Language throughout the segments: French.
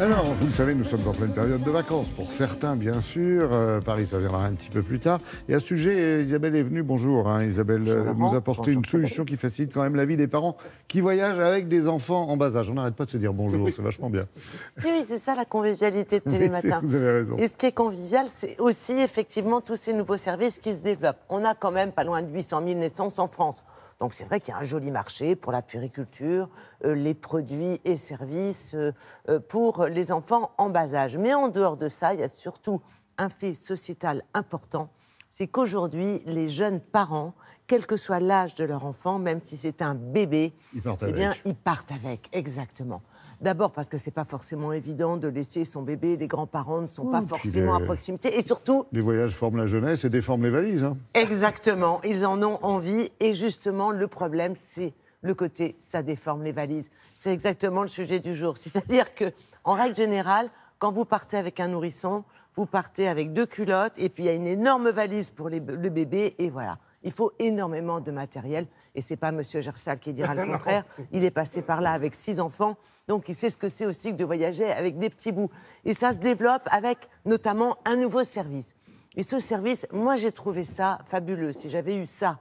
Alors, vous le savez, nous sommes en pleine période de vacances. Pour certains, bien sûr. Paris, ça viendra un petit peu plus tard. Et à ce sujet, Isabelle est venue. Bonjour, Isabelle, nous apporter une solution qui facilite quand même la vie des parents qui voyagent avec des enfants en bas âge. On n'arrête pas de se dire bonjour, c'est vachement bien. Oui, c'est ça la convivialité de Télématin. Vous avez raison. Et ce qui est convivial, c'est aussi effectivement tous ces nouveaux services qui se développent. On a quand même pas loin de 800 000 naissances en France. Donc c'est vrai qu'il y a un joli marché pour la puériculture, les produits et services pour les enfants en bas âge. Mais en dehors de ça, il y a surtout un fait sociétal important, c'est qu'aujourd'hui, les jeunes parents, quel que soit l'âge de leur enfant, même si c'est un bébé, ils partent avec, exactement. D'abord parce que c'est pas forcément évident de laisser son bébé, les grands-parents ne sont pas forcément à proximité, et surtout... Les voyages forment la jeunesse et déforment les valises. Exactement, ils en ont envie, et justement, le problème, c'est le côté, ça déforme les valises. C'est exactement le sujet du jour. C'est-à-dire que, en règle générale, quand vous partez avec un nourrisson, vous partez avec 2 culottes, et puis il y a une énorme valise pour le bébé, et voilà. Il faut énormément de matériel, et c'est pas M. Gersal qui dira le contraire. Il est passé par là avec 6 enfants, donc il sait ce que c'est aussi que de voyager avec des petits bouts. Et ça se développe avec notamment un nouveau service. Et ce service, moi j'ai trouvé ça fabuleux. Si j'avais eu ça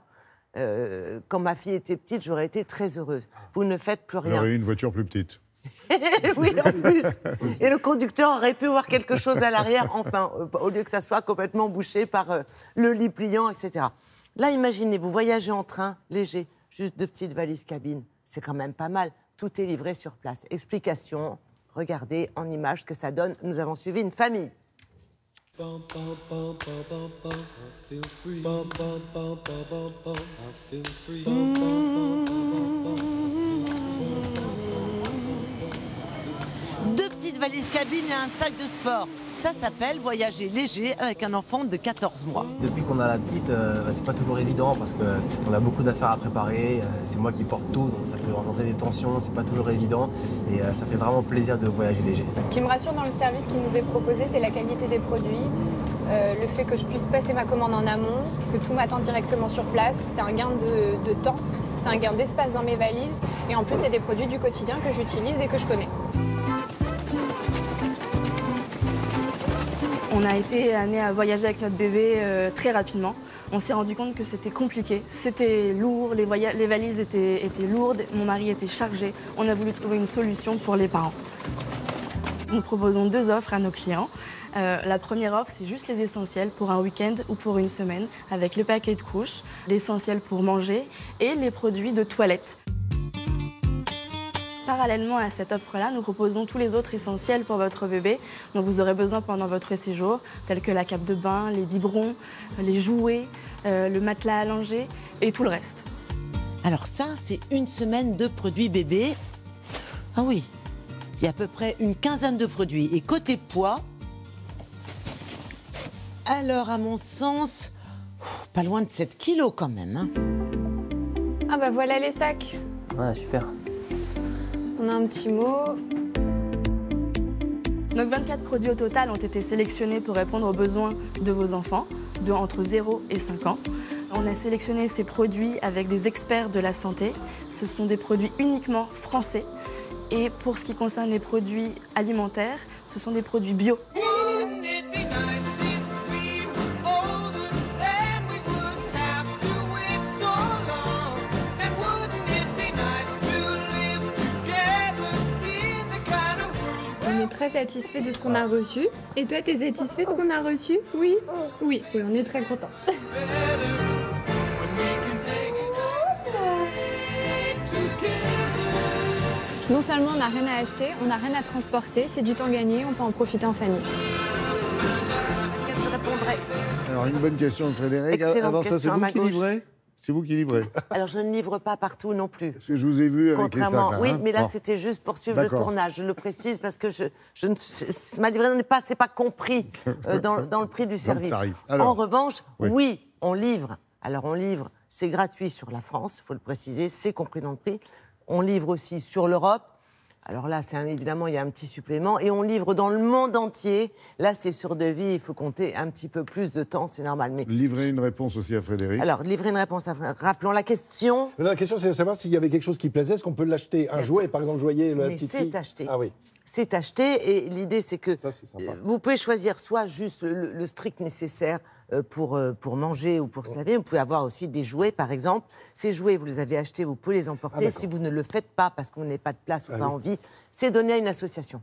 quand ma fille était petite, j'aurais été très heureuse. Vous ne faites plus rien. J'aurais eu une voiture plus petite. Oui, en plus. Et le conducteur aurait pu voir quelque chose à l'arrière, enfin, au lieu que ça soit complètement bouché par le lit pliant, etc. Là, imaginez, vous voyagez en train léger, juste 2 petites valises cabine. C'est quand même pas mal. Tout est livré sur place. Explication, regardez en images ce que ça donne. Nous avons suivi une famille. Deux petites valises cabine et un sac de sport. Ça s'appelle voyager léger avec un enfant de 14 mois. Depuis qu'on a la petite, c'est pas toujours évident parce qu'on a beaucoup d'affaires à préparer. C'est moi qui porte tout, donc ça peut engendrer des tensions, c'est pas toujours évident. Et ça fait vraiment plaisir de voyager léger. Ce qui me rassure dans le service qui nous est proposé, c'est la qualité des produits. Le fait que je puisse passer ma commande en amont, que tout m'attend directement sur place, c'est un gain de temps, c'est un gain d'espace dans mes valises. Et en plus, c'est des produits du quotidien que j'utilise et que je connais. On a été amené à voyager avec notre bébé très rapidement. On s'est rendu compte que c'était compliqué, c'était lourd, les valises étaient lourdes, mon mari était chargé. On a voulu trouver une solution pour les parents. Nous proposons 2 offres à nos clients. La première offre, c'est juste les essentiels pour un week-end ou pour une semaine, avec le paquet de couches, l'essentiel pour manger et les produits de toilette. Parallèlement à cette offre-là, nous proposons tous les autres essentiels pour votre bébé dont vous aurez besoin pendant votre séjour, tels que la cape de bain, les biberons, les jouets, le matelas allongé et tout le reste. Alors ça, c'est une semaine de produits bébés. Ah oui, il y a à peu près une quinzaine de produits. Et côté poids, alors à mon sens, pas loin de 7 kilos quand même. Hein. Ah bah voilà les sacs. Ouais, super. On a un petit mot. Donc 24 produits au total ont été sélectionnés pour répondre aux besoins de vos enfants, entre 0 et 5 ans. On a sélectionné ces produits avec des experts de la santé. Ce sont des produits uniquement français. Et pour ce qui concerne les produits alimentaires, ce sont des produits bio. On est très satisfait de ce qu'on a reçu. Et toi, t'es satisfait de ce qu'on a reçu? Oui. Oui, on est très contents. Non seulement on n'a rien à acheter, on n'a rien à transporter, c'est du temps gagné, on peut en profiter en famille. Je répondrai. Alors, une bonne question de Frédéric. Excellente Avant ça, c'est question à vous ma qui gauche. livrez? C'est vous qui livrez? Alors, je ne livre pas partout non plus. Parce que je vous ai vu avec les sacs. Contrairement, oui, mais là, Bon. c'était juste pour suivre le D'accord. tournage. Je le précise parce que ma livraison c'est pas compris dans le prix du service. tarif. Alors, en revanche, oui. oui, on livre. Alors, on livre, c'est gratuit sur la France, il faut le préciser, c'est compris dans le prix. On livre aussi sur l'Europe. Alors là, évidemment, il y a un petit supplément. Et on livre dans le monde entier. Là, c'est sur devis, il faut compter un petit peu plus de temps, c'est normal. Mais... Livrer une réponse aussi à Frédéric. Alors, livrer une réponse à Frédéric. Rappelons la question. La question, c'est de savoir s'il y avait quelque chose qui plaisait. Est-ce qu'on peut l'acheter? Un jouet, par exemple, vous voyez, Mais c'est acheté. Ah oui. c'est acheté. Et l'idée, c'est que Ça, c'est sympa. vous pouvez choisir soit juste le strict nécessaire pour manger ou pour se laver. Vous pouvez avoir aussi des jouets, par exemple. Ces jouets, vous les avez achetés, vous pouvez les emporter. Si vous ne le faites pas parce que vous n'avez pas de place ou pas envie, c'est donné à une association.